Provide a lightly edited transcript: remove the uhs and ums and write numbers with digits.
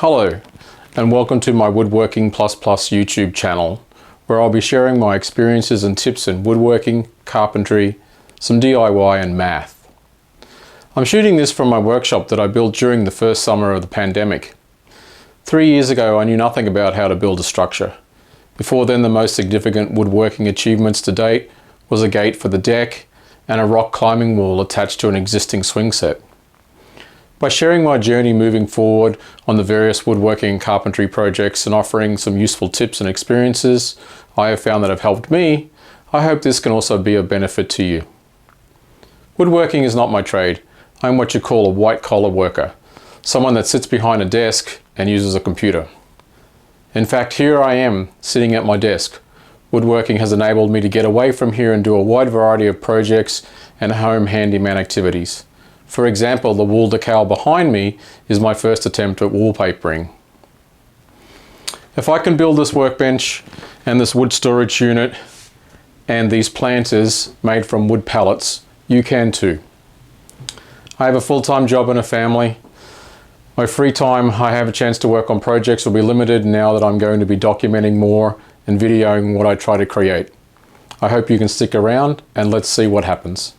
Hello, and welcome to my Woodworking Plus Plus YouTube channel, where I'll be sharing my experiences and tips in woodworking, carpentry, some DIY and math. I'm shooting this from my workshop that I built during the first summer of the pandemic. 3 years ago I knew nothing about how to build a structure. Before then, the most significant woodworking achievements to date was a gate for the deck and a rock climbing wall attached to an existing swing set. By sharing my journey moving forward on the various woodworking and carpentry projects and offering some useful tips and experiences I have found that have helped me, I hope this can also be of benefit to you. Woodworking is not my trade. I'm what you call a white-collar worker, someone that sits behind a desk and uses a computer. In fact, here I am, sitting at my desk. Woodworking has enabled me to get away from here and do a wide variety of projects and home handyman activities. For example, the wool decal behind me is my first attempt at wallpapering. If I can build this workbench and this wood storage unit and these planters made from wood pallets, you can too. I have a full-time job and a family. My free time I have a chance to work on projects will be limited now that I'm going to be documenting more and videoing what I try to create. I hope you can stick around and let's see what happens.